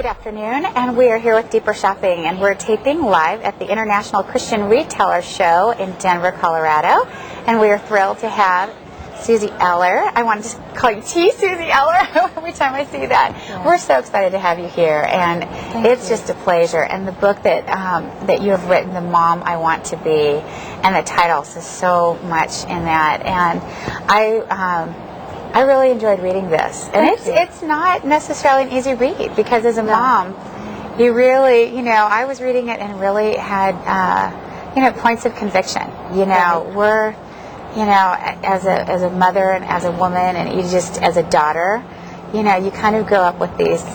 Good afternoon, and we are here with deeperShopping, and we're taping live at the International Christian Retailer Show in Denver, Colorado, and we are thrilled to have Susie Eller. I wanted to call you Susie Eller every time I see that. Yeah. We're so excited to have you here, and it's just a pleasure. And the book that that you have written, The Mom I Want to Be, and the title says so much in that. And I really enjoyed reading this, and it's not necessarily an easy read, because as a mom, you really, I was reading it and really had, points of conviction. We're, as a mother and as a woman, and you just as a daughter, you kind of grow up with these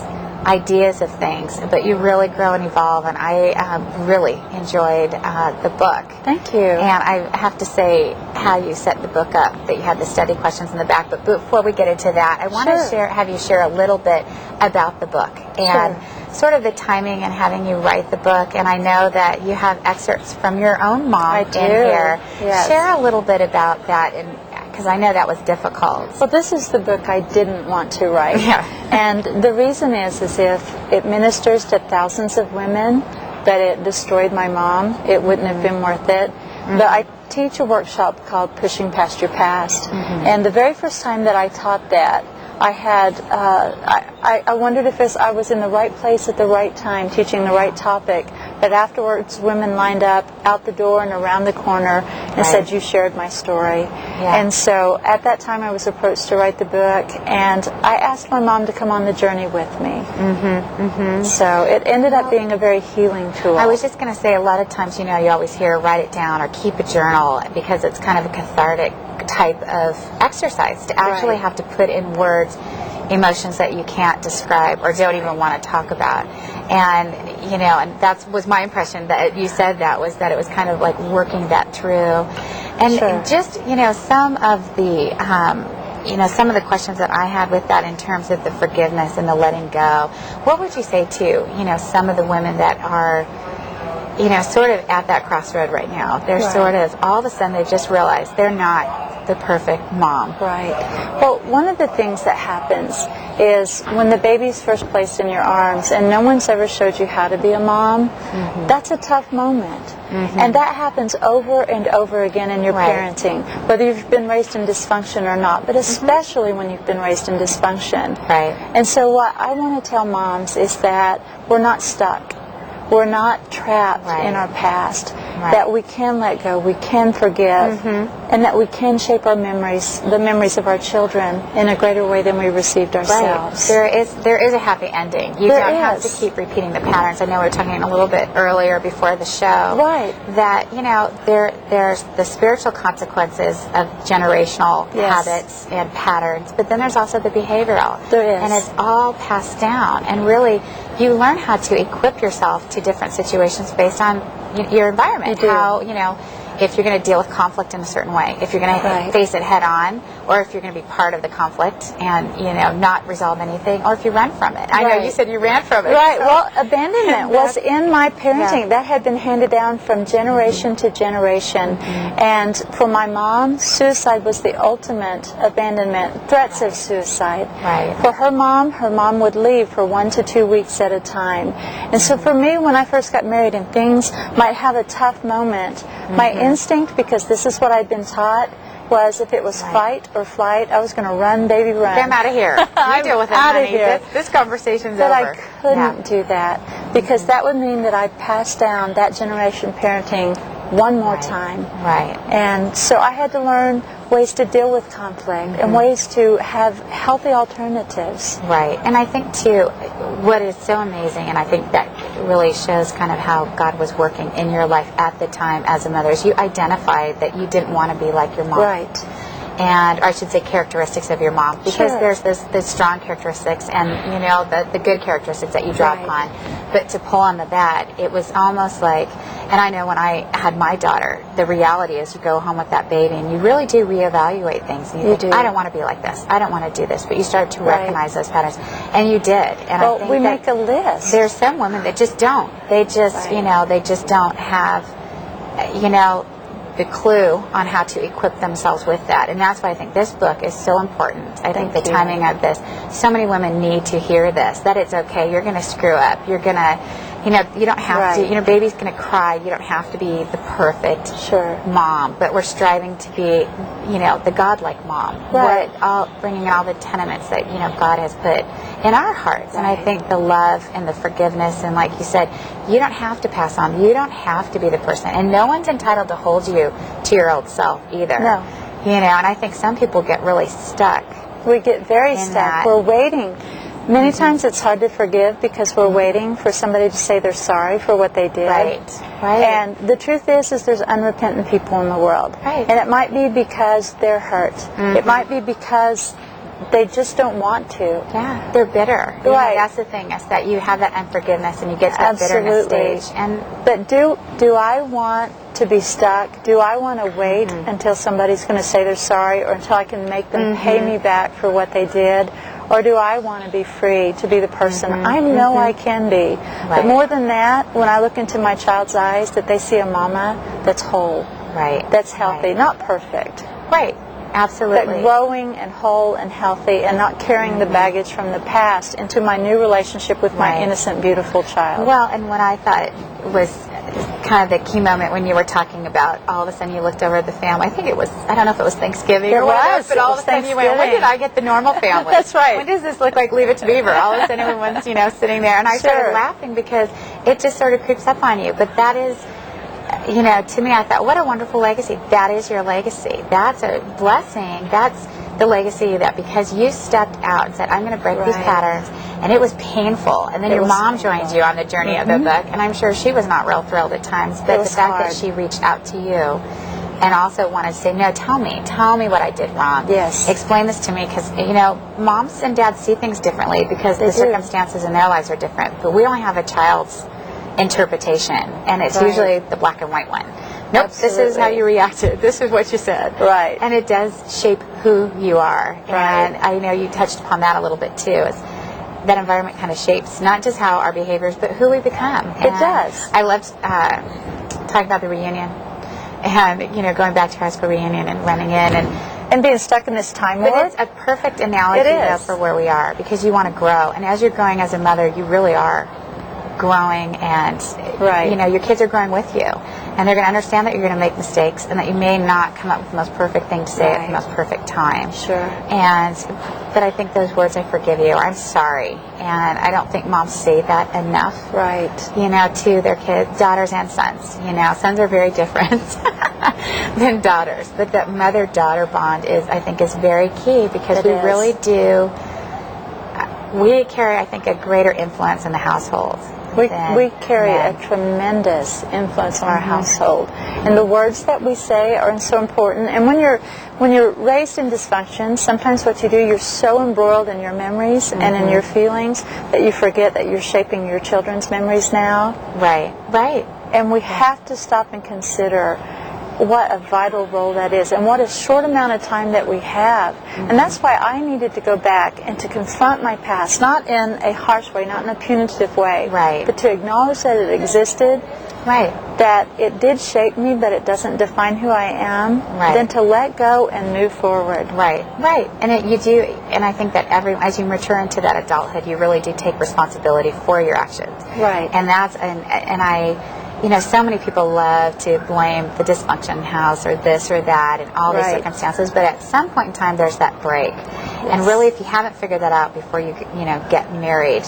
ideas of things, but you really grow and evolve, and I really enjoyed the book. Thank you. And I have to say how you set the book up, that you had the study questions in the back, but before we get into that, I want to have you share a little bit about the book and sort of the timing and having you write the book. And I know that you have excerpts from your own mom in here. Yes. Share a little bit about that, because I know that was difficult. Well, this is the book I didn't want to write. Yeah. And the reason is if it ministers to thousands of women, but it destroyed my mom, it wouldn't have been worth it. But I teach a workshop called Pushing Past Your Past. And the very first time that I taught that, I had, I wondered if I was in the right place at the right time, teaching the right topic. But afterwards, women lined up out the door and around the corner and said, "You shared my story." And so at that time, I was approached to write the book, and I asked my mom to come on the journey with me. So it ended up being a very healing tool. I was just going to say, a lot of times, you always hear write it down or keep a journal, because it's kind of a cathartic type of exercise to actually have to put in words emotions that you can't describe or don't even want to talk about. And and that was my impression that you said that it was kind of like working that through. And just some of the some of the questions that I had with that in terms of the forgiveness and the letting go, what would you say to some of the women that are sort of at that crossroad right now? They're sort of, all of a sudden they just realize they're not the perfect mom. Right. Well, one of the things that happens is when the baby's first placed in your arms and no one's ever showed you how to be a mom, that's a tough moment. And that happens over and over again in your parenting, whether you've been raised in dysfunction or not, but especially when you've been raised in dysfunction. And so what I want to tell moms is that we're not stuck. We're not trapped in our past, that we can let go, we can forgive, and that we can shape our memories, the memories of our children, in a greater way than we received ourselves. There is a happy ending. You don't have to keep repeating the patterns. I know we were talking a little bit earlier before the show, that there's the spiritual consequences of generational habits and patterns, but then there's also the behavioral. There is. And it's all passed down. And really, you learn how to equip yourself to different situations based on your environment. How, if you're going to deal with conflict in a certain way, if you're going to face it head on, or if you're going to be part of the conflict and, not resolve anything, or if you run from it. I know you said you ran from it. Right. So. Well, abandonment was in my parenting. That had been handed down from generation to generation. And for my mom, suicide was the ultimate abandonment, threats of suicide. For her mom would leave for 1 to 2 weeks at a time. And so for me, when I first got married and things might have a tough moment, my instinct, because this is what I'd been taught, was if it was fight or flight, I was going to run, baby, run. I'm out of here. You deal with it, out honey. of here. This conversation's but over. I couldn't do that, because that would mean that I'd pass down that generation parenting one more time. And so I had to learn ways to deal with conflict and ways to have healthy alternatives. And I think, too, what is so amazing, and I think that really shows kind of how God was working in your life at the time as a mother, is you identified that you didn't want to be like your mom. And, or I should say, characteristics of your mom, because there's this strong characteristics and the good characteristics that you draw upon. But to pull on the bad, it was almost like, and I know when I had my daughter, the reality is you go home with that baby and you really do reevaluate things. And you think, I don't want to be like this. I don't want to do this. But you start to recognize those patterns, and you did. And I think we make a list. There's some women that just don't. They just, they just don't have, the clue on how to equip themselves with that. And that's why I think this book is so important. I think the timing of this, so many women need to hear this, that it's okay. You're going to screw up. You're going to, you don't have to, baby's going to cry. You don't have to be the perfect mom, but we're striving to be, the God-like mom. Right. Bringing in all the tenements that, God has put in our hearts. And I think the love and the forgiveness, and like you said, you don't have to pass on. You don't have to be the person. And no one's entitled to hold you to your old self either. No. And I think some people get really stuck. We get very stuck. We're waiting. Many times it's hard to forgive because we're waiting for somebody to say they're sorry for what they did. Right. And the truth is there's unrepentant people in the world. Right. And it might be because they're hurt. It might be because they just don't want to. Yeah, they're bitter. Right. That's the thing, is that you have that unforgiveness and you get to that bitterness stage. But do I want to be stuck? Do I want to wait until somebody's going to say they're sorry, or until I can make them pay me back for what they did? Or do I want to be free to be the person I know I can be? But more than that, when I look into my child's eyes, that they see a mama that's whole, that's healthy, not perfect. Right. Absolutely. But growing and whole and healthy, and not carrying the baggage from the past into my new relationship with my innocent, beautiful child. Well, and what I thought was kind of the key moment when you were talking about all of a sudden you looked over at the family. I think it was, I don't know if it was Thanksgiving or whatever, but all of a sudden you went, when did I get the normal family? That's right. When does this look like Leave It to Beaver? All of a sudden everyone's, sitting there. And I started laughing because it just sort of creeps up on you. But that is, to me, I thought, what a wonderful legacy. That is your legacy. That's a blessing. That's the legacy that because you stepped out and said, I'm going to break these patterns, and it was painful. And then your mom joined you on the journey of the book, and I'm sure she was not real thrilled at times, but the fact that she reached out to you and also wanted to say, no, tell me what I did wrong. Yes. Explain this to me, because, moms and dads see things differently because the circumstances in their lives are different, but we only have a child's interpretation, and it's usually the black and white one. Nope, Absolutely. This is how you reacted. This is what you said. Right. And it does shape who you are. Right. And I know you touched upon that a little bit too. That environment kind of shapes not just how our behaviors, but who we become. It does. I loved talking about the reunion, and going back to high school reunion and running in and being stuck in this time warp. But it's a perfect analogy for where we are, because you want to grow, and as you're growing as a mother, you really are growing, and your kids are growing with you, and they're going to understand that you're going to make mistakes and that you may not come up with the most perfect thing to say at the most perfect time. But I think those words, I forgive you, or I'm sorry, and I don't think moms say that enough to their kids, daughters and sons. Sons are very different than daughters, but that mother-daughter bond is very key, because we really do, we carry, I think, a greater influence in the household. We carry a tremendous influence on our household, and the words that we say are so important. And when you're raised in dysfunction, sometimes what you do, you're so embroiled in your memories and in your feelings that you forget that you're shaping your children's memories now. Right. And we have to stop and consider what a vital role that is, and what a short amount of time that we have. And that's why I needed to go back and to confront my past, not in a harsh way, not in a punitive way, but to acknowledge that it existed, that it did shape me, but it doesn't define who I am, then to let go and move forward. And you do, and I think that as you mature into that adulthood, you really do take responsibility for your actions. And that's, and I, so many people love to blame the dysfunction house or this or that and all these circumstances, but at some point in time there's that break. And really, if you haven't figured that out before you get married,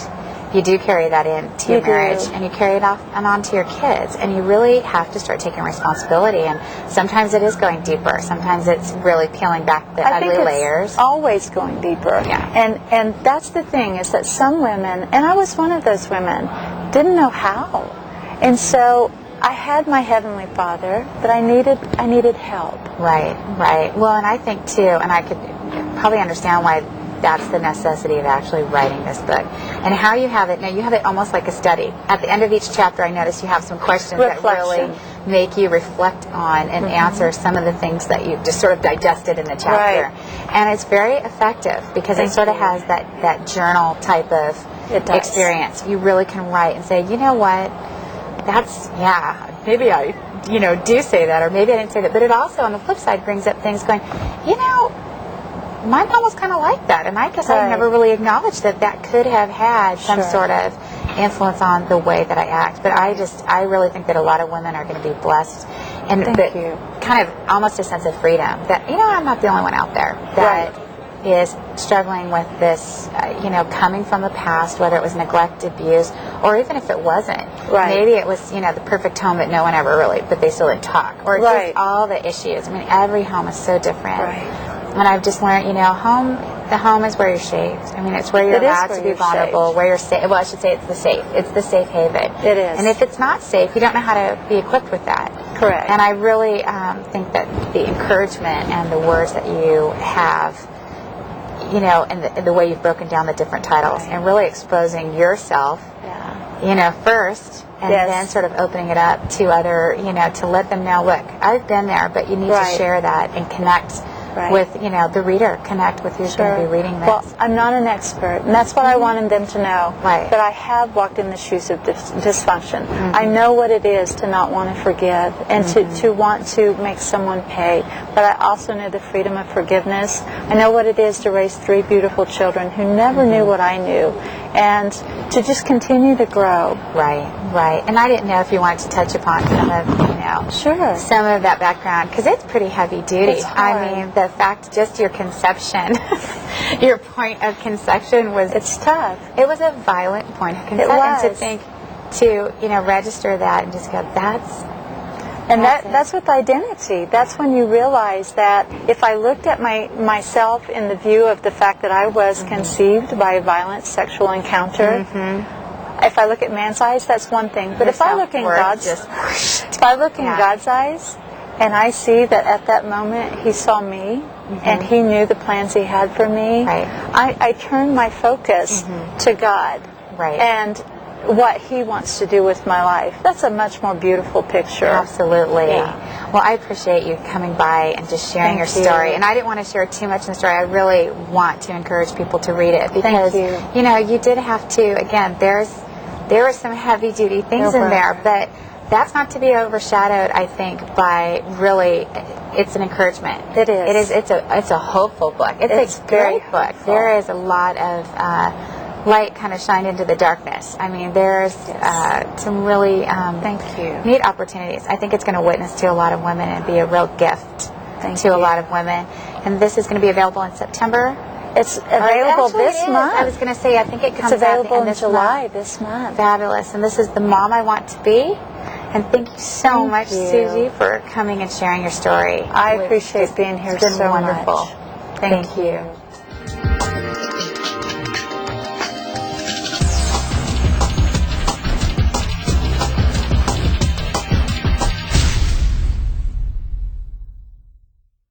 you do carry that into your marriage, and you carry it off and on to your kids, and you really have to start taking responsibility. And sometimes it is going deeper. Sometimes it's really peeling back the ugly layers. Always going deeper. And that's the thing, is that some women, and I was one of those women, didn't know how. And so I had my Heavenly Father, but I needed help. Right. Well, and I think too, and I could probably understand why that's the necessity of actually writing this book. And how you have it, now you have it almost like a study. At the end of each chapter, I notice you have some questions that really make you reflect on and answer some of the things that you just sort of digested in the chapter. And it's very effective, because it sort of has that journal type of experience. You really can write and say, you know what? that's, yeah, maybe I, do say that, or maybe I didn't say that. But it also, on the flip side, brings up things going, my mom was kind of like that, and I guess I never really acknowledged that could have had some sort of influence on the way that I act. But I really think that a lot of women are going to be blessed, and kind of almost a sense of freedom that, I'm not the only one out there that is struggling with this, coming from the past, whether it was neglect, abuse, or even if it wasn't. Maybe it was, the perfect home that no one ever really, but they still didn't talk. Or just all the issues. I mean, every home is so different. And I've just learned, the home is where you're shaped. I mean, it's where you're allowed to be vulnerable, where you're safe. Well, I should say it's the safe. It's the safe haven. It is. And if it's not safe, you don't know how to be equipped with that. Correct. And I really think that the encouragement and the words that you have, and the way you've broken down the different titles and really exposing yourself, first, and then sort of opening it up to other, to let them know, look, I've been there, but you need to share that and connect with, the reader, connect with who's going to be reading this. Well, I'm not an expert, and that's what I wanted them to know. But I have walked in the shoes of dysfunction. I know what it is to not want to forgive and to want to make someone pay. But I also know the freedom of forgiveness. I know what it is to raise 3 beautiful children who never knew what I knew, and to just continue to grow. Right. And I didn't know if you wanted to touch upon some of, some of that background, because it's pretty heavy duty. It's hard. I mean, the fact, just your conception, your point of conception was... It's tough. It was a violent point of conception. It was. And to think, to, register that and just go, that's with identity. That's when you realize that if I looked at myself in the view of the fact that I was conceived by a violent sexual encounter, if I look at man's eyes, that's one thing. But if I look in God's eyes, and I see that at that moment He saw me, and He knew the plans He had for me, I turn my focus to God and what He wants to do with my life. That's a much more beautiful picture. Absolutely. Yeah. Well, I appreciate you coming by and just sharing your story. And I didn't want to share too much in the story. I really want to encourage people to read it because, you did have to, again, there were some heavy-duty things in there, but that's not to be overshadowed, I think, by really, it's an encouragement. It is. It's a hopeful book. It's a great book. There is a lot of light kind of shine into the darkness. I mean, there's some really neat opportunities. I think it's going to witness to a lot of women and be a real gift to a lot of women. And this is going to be available in September. It's available this month. I was going to say, I think it comes out available in July this month. Fabulous. And this is The Mom I Want to Be. And thank you so much, Susie, for coming and sharing your story. I appreciate being here so much. It's been wonderful. Thank you.